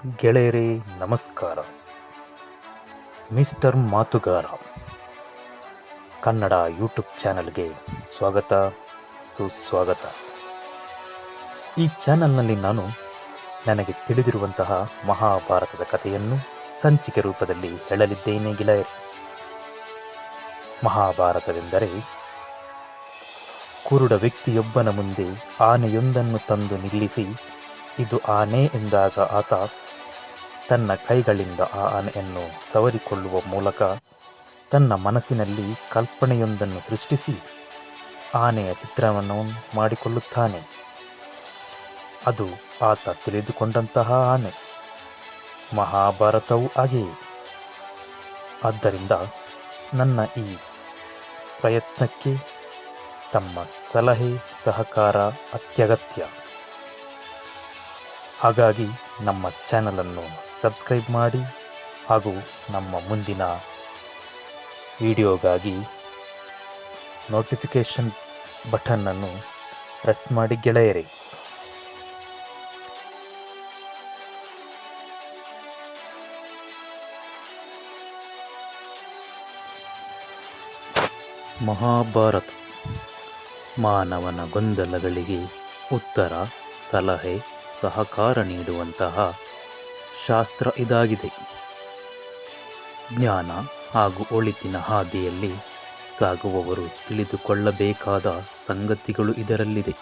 ಗೆಳೆಯರೇ ನಮಸ್ಕಾರ. Mister ಮಾತುಗಾರ Kannada YouTube ಚಾನಲ್ಗೆ ಸ್ವಾಗತ, ಸುಸ್ವಾಗತ. ಈ ಚಾನಲ್ನಲ್ಲಿ ನಾನು ನನಗೆ ತಿಳಿದಿರುವಂತಹ ಮಹಾಭಾರತದ ಕಥೆಯನ್ನು ಸಂಚಿಕೆ ರೂಪದಲ್ಲಿ ಹೇಳಲಿದ್ದೇನೆ ಗೆಳೆಯರೇ. ಮಹಾಭಾರತವೆಂದರೆ ಕುರುಡ ವ್ಯಕ್ತಿಯೊಬ್ಬನ ಮುಂದೆ ಆನೆಯೊಂದನ್ನು ತಂದು ನಿಲ್ಲಿಸಿ, ಇದು ಆನೆ ಎಂದಾಗ ಆತ ತನ್ನ ಕೈಗಳಿಂದ ಆ ಆನೆಯನ್ನು ಸವರಿಕೊಳ್ಳುವ ಮೂಲಕ ತನ್ನ ಮನಸ್ಸಿನಲ್ಲಿ ಕಲ್ಪನೆಯೊಂದನ್ನು ಸೃಷ್ಟಿಸಿ ಆನೆಯ ಚಿತ್ರವನ್ನು ಮಾಡಿಕೊಳ್ಳುತ್ತಾನೆ. ಅದು ಆತ ತಿಳಿದುಕೊಂಡಂತಹ ಆನೆ. ಮಹಾಭಾರತವೂ ಹಾಗೆಯೇ. ಆದ್ದರಿಂದ ನನ್ನ ಈ ಪ್ರಯತ್ನಕ್ಕೆ ತಮ್ಮ ಸಲಹೆ ಸಹಕಾರ ಅತ್ಯಗತ್ಯ. ಹಾಗಾಗಿ ನಮ್ಮ ಚಾನಲನ್ನು ಸಬ್ಸ್ಕ್ರೈಬ್ ಮಾಡಿ ಹಾಗೂ ನಮ್ಮ ಮುಂದಿನ ವಿಡಿಯೋಗಾಗಿ ನೋಟಿಫಿಕೇಷನ್ ಬಟನ್ನನ್ನು ಪ್ರೆಸ್ ಮಾಡಿ ಗೆಳೆಯರೇ. ಮಹಾಭಾರತ ಮಾನವನ ಗೊಂದಲಗಳಿಗೆ ಉತ್ತರ, ಸಲಹೆ, ಸಹಕಾರ ನೀಡುವಂತಹ ಶಾಸ್ತ್ರ ಇದಾಗಿದೆ. ಜ್ಞಾನ ಹಾಗೂ ಒಳಿತಿನ ಹಾದಿಯಲ್ಲಿ ಸಾಗುವವರು ತಿಳಿದುಕೊಳ್ಳಬೇಕಾದ ಸಂಗತಿಗಳು ಇದರಲ್ಲಿದೆ.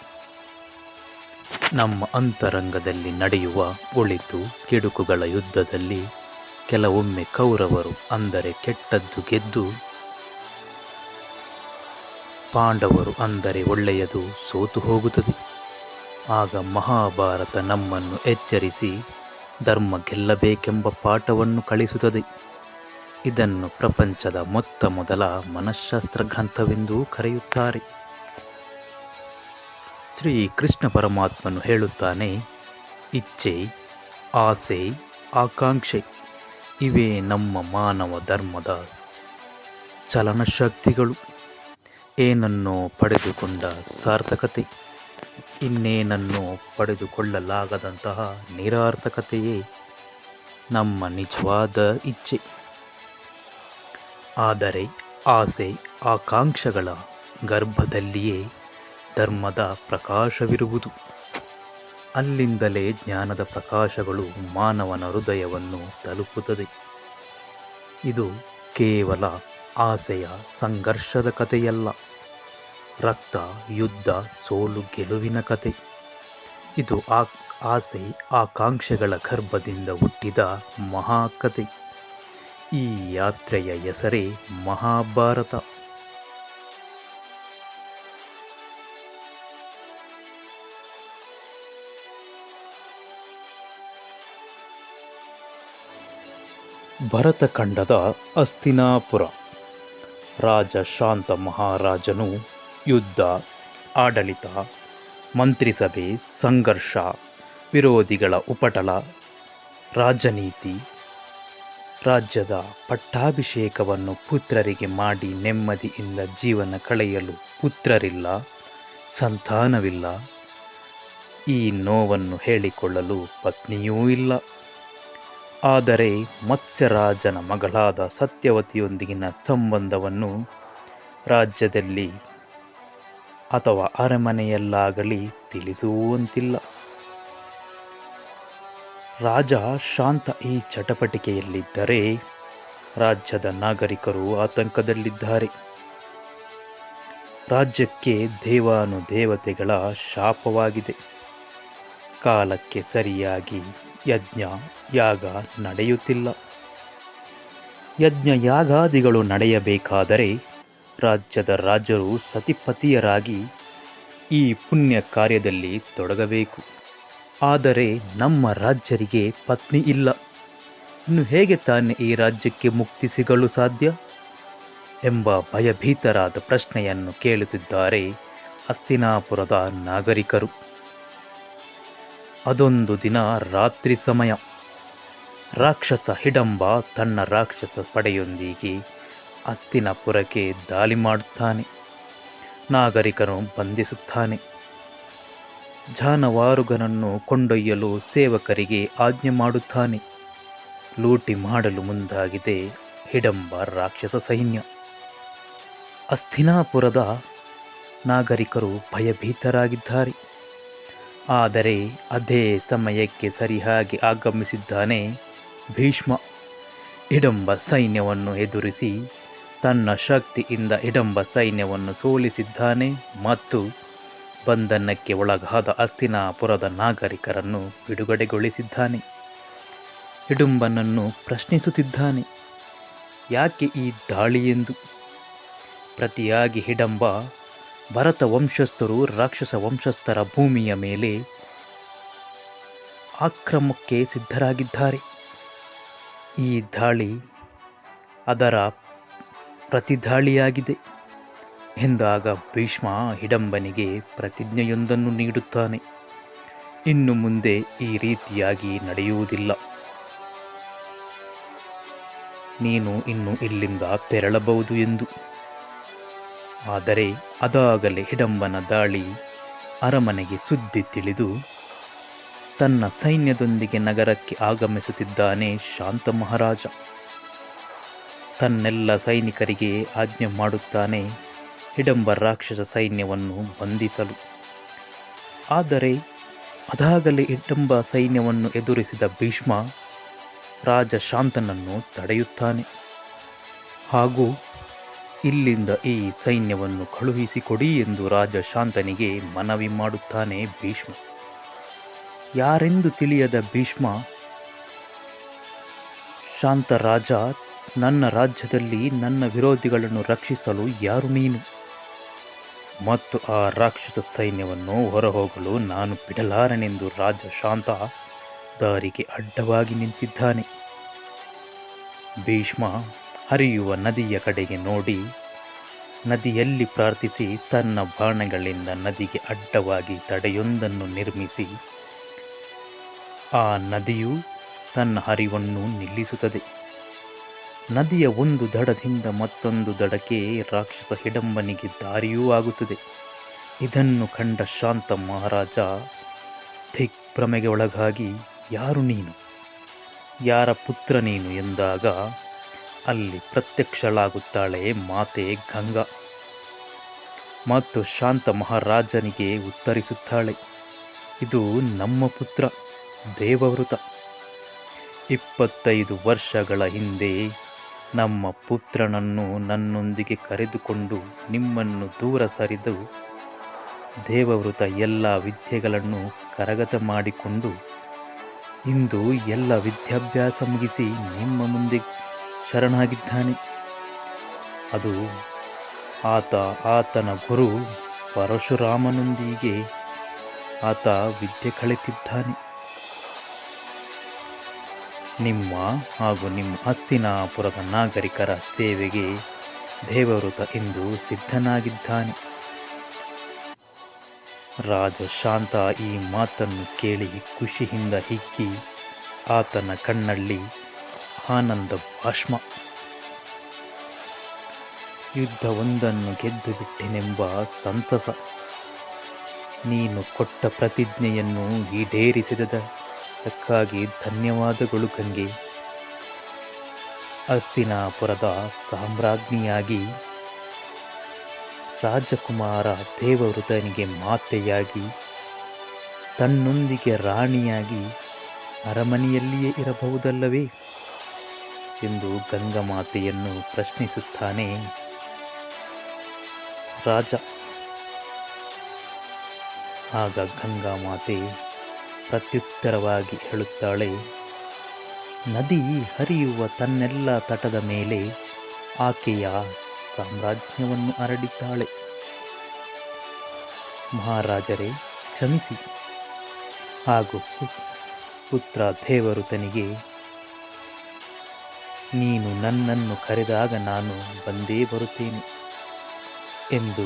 ನಮ್ಮ ಅಂತರಂಗದಲ್ಲಿ ನಡೆಯುವ ಒಳಿತು ಕೆಡುಕುಗಳ ಯುದ್ಧದಲ್ಲಿ ಕೆಲವೊಮ್ಮೆ ಕೌರವರು ಅಂದರೆ ಕೆಟ್ಟದ್ದು ಗೆದ್ದು, ಪಾಂಡವರು ಅಂದರೆ ಒಳ್ಳೆಯದು ಸೋತು ಹೋಗುತ್ತದೆ. ಆಗ ಮಹಾಭಾರತ ನಮ್ಮನ್ನು ಎಚ್ಚರಿಸಿ ಧರ್ಮ ಗೆಲ್ಲಬೇಕೆಂಬ ಪಾಠವನ್ನು ಕಲಿಸುತ್ತದೆ. ಇದನ್ನು ಪ್ರಪಂಚದ ಮೊತ್ತ ಮೊದಲ ಮನಃಶಾಸ್ತ್ರ ಗ್ರಂಥವೆಂದೂ ಕರೆಯುತ್ತಾರೆ. ಶ್ರೀ ಕೃಷ್ಣ ಪರಮಾತ್ಮನು ಹೇಳುತ್ತಾನೆ, ಇಚ್ಛೆ, ಆಸೆ, ಆಕಾಂಕ್ಷೆ ಇವೇ ನಮ್ಮ ಮಾನವ ಧರ್ಮದ ಚಲನಶಕ್ತಿಗಳು. ಏನನ್ನೋ ಪಡೆದುಕೊಂಡ ಸಾರ್ಥಕತೆ, ಇನ್ನೇನನ್ನೋ ಪಡೆದುಕೊಳ್ಳಲಾಗದಂತಹ ನಿರಾರ್ಥಕತೆಯೇ ನಮ್ಮ ನಿಜವಾದ ಇಚ್ಛೆ. ಆದರೆ ಆಸೆ ಆಕಾಂಕ್ಷೆಗಳ ಗರ್ಭದಲ್ಲಿಯೇ ಧರ್ಮದ ಪ್ರಕಾಶವಿರುವುದು. ಅಲ್ಲಿಂದಲೇ ಜ್ಞಾನದ ಪ್ರಕಾಶಗಳು ಮಾನವನ ಹೃದಯವನ್ನು ತಲುಪುತ್ತದೆ. ಇದು ಕೇವಲ ಆಸೆಯ ಸಂಘರ್ಷದ ಕಥೆಯಲ್ಲ, ರಕ್ತ, ಯುದ್ಧ, ಸೋಲು ಗೆಲುವಿನ ಕತೆ. ಇದು ಆಸೆ ಆಕಾಂಕ್ಷೆಗಳ ಗರ್ಭದಿಂದ ಹುಟ್ಟಿದ ಮಹಾಕತೆ. ಈ ಯಾತ್ರೆಯ ಹೆಸರೇ ಮಹಾಭಾರತ. ಭರತಖಂಡದ ಹಸ್ತಿನಾಪುರ. ರಾಜ ಶಾಂತ ಮಹಾರಾಜನು ಯುದ್ಧ, ಆಡಳಿತ, ಮಂತ್ರಿಸಭೆ, ಸಂಘರ್ಷ, ವಿರೋಧಿಗಳ ಉಪಟಳ, ರಾಜನೀತಿ, ರಾಜ್ಯದ ಪಟ್ಟಾಭಿಷೇಕವನ್ನು ಪುತ್ರರಿಗೆ ಮಾಡಿ ನೆಮ್ಮದಿಯಿಂದ ಜೀವನ ಕಳೆಯಲು ಪುತ್ರರಿಲ್ಲ, ಸಂತಾನವಿಲ್ಲ. ಈ ನೋವನ್ನು ಹೇಳಿಕೊಳ್ಳಲು ಪತ್ನಿಯೂ ಇಲ್ಲ. ಆದರೆ ಮತ್ಸ್ಯರಾಜನ ಮಗಳಾದ ಸತ್ಯವತಿಯೊಂದಿಗಿನ ಸಂಬಂಧವನ್ನು ರಾಜ್ಯದಲ್ಲಿ ಅಥವಾ ಅರಮನೆಯಲ್ಲಾಗಲಿ ತಿಳಿಸುವಂತಿಲ್ಲ. ರಾಜ ಶಾಂತ ಈ ಚಟಪಟಿಕೆಯಲ್ಲಿದ್ದರೆ ರಾಜ್ಯದ ನಾಗರಿಕರು ಆತಂಕದಲ್ಲಿದ್ದಾರೆ. ರಾಜ್ಯಕ್ಕೆ ದೇವಾನುದೇವತೆಗಳ ಶಾಪವಾಗಿದೆ. ಕಾಲಕ್ಕೆ ಸರಿಯಾಗಿ ಯಜ್ಞ ಯಾಗ ನಡೆಯುತ್ತಿಲ್ಲ. ಯಜ್ಞ ಯಾಗಾದಿಗಳು ನಡೆಯಬೇಕಾದರೆ ರಾಜ್ಯದ ರಾಜರು ಸತಿಪತಿಯರಾಗಿ ಈ ಪುಣ್ಯ ಕಾರ್ಯದಲ್ಲಿ ತೊಡಗಬೇಕು. ಆದರೆ ನಮ್ಮ ರಾಜ್ಯರಿಗೆ ಪತ್ನಿ ಇಲ್ಲ. ಇನ್ನು ಹೇಗೆ ತಾನೇ ಈ ರಾಜ್ಯಕ್ಕೆ ಮುಕ್ತಿ ಸಿಗಲು ಸಾಧ್ಯ ಎಂಬ ಭಯಭೀತರಾದ ಪ್ರಶ್ನೆಯನ್ನು ಕೇಳುತ್ತಿದ್ದಾರೆ ಹಸ್ತಿನಾಪುರದ ನಾಗರಿಕರು. ಅದೊಂದು ದಿನ ರಾತ್ರಿ ಸಮಯ. ರಾಕ್ಷಸ ಹಿಡಂಬ ತನ್ನ ರಾಕ್ಷಸ ಪಡೆಯೊಂದಿಗೆ ಹಸ್ತಿನಾಪುರಕ್ಕೆ ದಾಳಿ ಮಾಡುತ್ತಾನೆ. ನಾಗರಿಕರನ್ನು ಬಂಧಿಸುತ್ತಾನೆ. ಜಾನವಾರುಗಳನ್ನು ಕೊಂಡೊಯ್ಯಲು ಸೇವಕರಿಗೆ ಆಜ್ಞೆ ಮಾಡುತ್ತಾನೆ. ಲೂಟಿ ಮಾಡಲು ಮುಂದಾಗಿದೆ ಹಿಡಂಬ ರಾಕ್ಷಸ ಸೈನ್ಯ. ಹಸ್ತಿನಾಪುರದ ನಾಗರಿಕರು ಭಯಭೀತರಾಗಿದ್ದಾರೆ. ಆದರೆ ಅದೇ ಸಮಯಕ್ಕೆ ಸರಿಯಾಗಿ ಆಗಮಿಸಿದ್ದಾನೆ ಭೀಷ್ಮ. ಹಿಡಂಬ ಸೈನ್ಯವನ್ನು ಎದುರಿಸಿ ತನ್ನ ಶಕ್ತಿಯಿಂದ ಹಿಡಂಬ ಸೈನ್ಯವನ್ನು ಸೋಲಿಸಿದ್ದಾನೆ ಮತ್ತು ಬಂಧನಕ್ಕೆ ಒಳಗಾದ ಹಸ್ತಿನಾಪುರದ ನಾಗರಿಕರನ್ನು ಬಿಡುಗಡೆಗೊಳಿಸಿದ್ದಾನೆ. ಹಿಡಂಬನನ್ನು ಪ್ರಶ್ನಿಸುತ್ತಿದ್ದಾನೆ, ಯಾಕೆ ಈ ದಾಳಿ ಎಂದು. ಪ್ರತಿಯಾಗಿ ಹಿಡಂಬ, ಭರತ ವಂಶಸ್ಥರು ರಾಕ್ಷಸ ವಂಶಸ್ಥರ ಭೂಮಿಯ ಮೇಲೆ ಆಕ್ರಮಕ್ಕೆ ಸಿದ್ಧರಾಗಿದ್ದಾರೆ. ಈ ದಾಳಿ ಅದರ ಪ್ರತಿದಾಳಿಯಾಗಿದೆ ಎಂದಾಗ ಭೀಷ್ಮ ಹಿಡಂಬನಿಗೆ ಪ್ರತಿಜ್ಞೆಯೊಂದನ್ನು ನೀಡುತ್ತಾನೆ. ಇನ್ನು ಮುಂದೆ ಈ ರೀತಿಯಾಗಿ ನಡೆಯುವುದಿಲ್ಲ. ನೀನು ಇನ್ನು ಇಲ್ಲಿಂದ ತೆರಳಬಹುದು ಎಂದು. ಆದರೆ ಅದಾಗಲೇ ಹಿಡಂಬನ ದಾಳಿ ಅರಮನೆಗೆ ಸುದ್ದಿ ತಿಳಿದು ತನ್ನ ಸೈನ್ಯದೊಂದಿಗೆ ನಗರಕ್ಕೆ ಆಗಮಿಸುತ್ತಿದ್ದಾನೆ ಶಾಂತ ಮಹಾರಾಜ. ತನ್ನೆಲ್ಲ ಸೈನಿಕರಿಗೆ ಆಜ್ಞೆ ಮಾಡುತ್ತಾನೆ ಹಿಡಂಬ ರಾಕ್ಷಸ ಸೈನ್ಯವನ್ನು ಬಂಧಿಸಲು. ಆದರೆ ಅದಾಗಲೇ ಹಿಡಂಬ ಸೈನ್ಯವನ್ನು ಎದುರಿಸಿದ ಭೀಷ್ಮ ರಾಜ ಶಾಂತನನ್ನು ತಡೆಯುತ್ತಾನೆ ಹಾಗೂ ಇಲ್ಲಿಂದ ಈ ಸೈನ್ಯವನ್ನು ಕಳುಹಿಸಿಕೊಡಿ ಎಂದು ರಾಜ ಶಾಂತನಿಗೆ ಮನವಿ ಮಾಡುತ್ತಾನೆ ಭೀಷ್ಮ. ಯಾರೆಂದು ತಿಳಿಯದ ಭೀಷ್ಮ, ಶಾಂತ ರಾಜ, ನನ್ನ ರಾಜ್ಯದಲ್ಲಿ ನನ್ನ ವಿರೋಧಿಗಳನ್ನು ರಕ್ಷಿಸಲು ಯಾರು ನೀನು? ಮತ್ತು ಆ ರಾಕ್ಷಸ ಸೈನ್ಯವನ್ನು ಹೊರಹೋಗಲು ನಾನು ಬಿಡಲಾರನೆಂದು ರಾಜ ಶಾಂತ ದಾರಿಗೆ ಅಡ್ಡವಾಗಿ ನಿಂತಿದ್ದಾನೆ. ಭೀಷ್ಮ ಹರಿಯುವ ನದಿಯ ಕಡೆಗೆ ನೋಡಿ ನದಿಯಲ್ಲಿ ಪ್ರಾರ್ಥಿಸಿ ತನ್ನ ಬಾಣಗಳಿಂದ ನದಿಗೆ ಅಡ್ಡವಾಗಿ ತಡೆಯೊಂದನ್ನು ನಿರ್ಮಿಸಿ ಆ ನದಿಯು ತನ್ನ ಹರಿವನ್ನು ನಿಲ್ಲಿಸುತ್ತದೆ. ನದಿಯ ಒಂದು ದಡದಿಂದ ಮತ್ತೊಂದು ದಡಕ್ಕೆ ರಾಕ್ಷಸ ಹಿಡಂಬನಿಗೆ ದಾರಿಯೂ ಆಗುತ್ತದೆ. ಇದನ್ನು ಕಂಡ ಶಾಂತ ಮಹಾರಾಜ ದಿಗ್ಭ್ರಮೆಗೆ ಒಳಗಾಗಿ, ಯಾರು ನೀನು, ಯಾರ ಪುತ್ರ ನೀನು ಎಂದಾಗ ಅಲ್ಲಿ ಪ್ರತ್ಯಕ್ಷಳಾಗುತ್ತಾಳೆ ಮಾತೆ ಗಂಗಾ ಮತ್ತು ಶಾಂತ ಮಹಾರಾಜನಿಗೆ ಉತ್ತರಿಸುತ್ತಾಳೆ, ಇದು ನಮ್ಮ ಪುತ್ರ ದೇವವೃತ. 25 ವರ್ಷಗಳ ಹಿಂದೆ ನಮ್ಮ ಪುತ್ರನನ್ನು ನನ್ನೊಂದಿಗೆ ಕರೆದುಕೊಂಡು ನಿಮ್ಮನ್ನು ದೂರ ಸರಿದು ದೇವವೃತ ಎಲ್ಲ ವಿದ್ಯೆಗಳನ್ನು ಕರಗತ ಮಾಡಿಕೊಂಡು ಇಂದು ಎಲ್ಲ ವಿದ್ಯಾಭ್ಯಾಸ ಮುಗಿಸಿ ನಿಮ್ಮ ಮುಂದೆ ಶರಣಾಗಿದ್ದಾನೆ. ಅದು ಆತನ ಗುರು ಪರಶುರಾಮನೊಂದಿಗೆ ಆತ ವಿದ್ಯೆ ಕಲಿತಿದ್ದಾನೆ. ನಿಮ್ಮ ಹಾಗೂ ನಿಮ್ಮ ಹಸ್ತಿನಾಪುರದ ನಾಗರಿಕರ ಸೇವೆಗೆ ದೇವವೃತ ಎಂದು ಸಿದ್ಧನಾಗಿದ್ದಾನೆ. ರಾಜ ಶಾಂತ ಈ ಮಾತನ್ನು ಕೇಳಿ ಖುಷಿಯಿಂದ ಹಿಕ್ಕಿ ಆತನ ಕಣ್ಣಲ್ಲಿ ಆನಂದ ಭಾಷ್ಮ. ಯುದ್ಧವೊಂದನ್ನು ಗೆದ್ದು ಬಿಟ್ಟೆನೆಂಬ ಸಂತಸ. ನೀನು ಕೊಟ್ಟ ಪ್ರತಿಜ್ಞೆಯನ್ನು ಈಡೇರಿಸಿದಕ್ಕಾಗಿ ಧನ್ಯವಾದಗಳು ಗಂಗೆ. ಹಸ್ತಿನಾಪುರದ ಸಾಮ್ರಾಜ್ಞಿಯಾಗಿ ರಾಜಕುಮಾರ ದೇವವೃತನಿಗೆ ಮಾತೆಯಾಗಿ ತನ್ನೊಂದಿಗೆ ರಾಣಿಯಾಗಿ ಅರಮನೆಯಲ್ಲಿಯೇ ಇರಬಹುದಲ್ಲವೇ ಎಂದು ಗಂಗಾಮಾತೆಯನ್ನು ಪ್ರಶ್ನಿಸುತ್ತಾನೆ ರಾಜ. ಆಗ ಗಂಗಾಮಾತೆ ಪ್ರತ್ಯುತ್ತರವಾಗಿ ಹೇಳುತ್ತಾಳೆ, ನದಿ ಹರಿಯುವ ತನ್ನೆಲ್ಲ ತಟದ ಮೇಲೆ ಆಕೆಯ ಸಾಮ್ರಾಜ್ಯವನ್ನು ಹರಡಿದ್ದಾಳೆ. ಮಹಾರಾಜರೇ ಕ್ಷಮಿಸಿ. ಹಾಗೂ ಪುತ್ರ ದೇವವೃತನಿಗೆ, ನೀನು ನನ್ನನ್ನು ಕರೆದಾಗ ನಾನು ಬಂದೇ ಬರುತ್ತೇನೆ ಎಂದು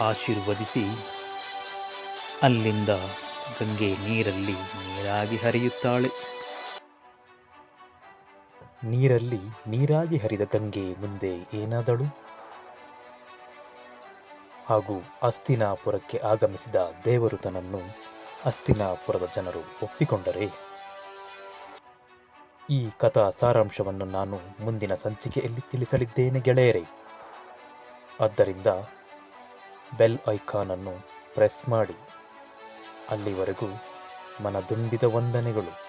ಆಶೀರ್ವದಿಸಿ ಅಲ್ಲಿಂದ ಗಂಗೆ ನೀರಾಗಿ ಹರಿಯುತ್ತಾಳೆ. ನೀರಾಗಿ ಹರಿದ ಗಂಗೆ ಮುಂದೆ ಏನಾದಳು? ಹಾಗೂ ಹಸ್ತಿನಾಪುರಕ್ಕೆ ಆಗಮಿಸಿದ ದೇವಋತನನ್ನು ಹಸ್ತಿನಾಪುರದ ಜನರು ಒಪ್ಪಿಕೊಂಡರೆ? ಈ ಕಥಾ ಸಾರಾಂಶವನ್ನು ನಾನು ಮುಂದಿನ ಸಂಚಿಕೆಯಲ್ಲಿ ತಿಳಿಸಲಿದ್ದೇನೆ ಗೆಳೆಯರೇ. ಆದ್ದರಿಂದ ಬೆಲ್ ಐಕಾನನ್ನು ಪ್ರೆಸ್ ಮಾಡಿ. ಅಲ್ಲಿವರೆಗೂ ಮನದುಂಬಿದ ವಂದನೆಗಳು.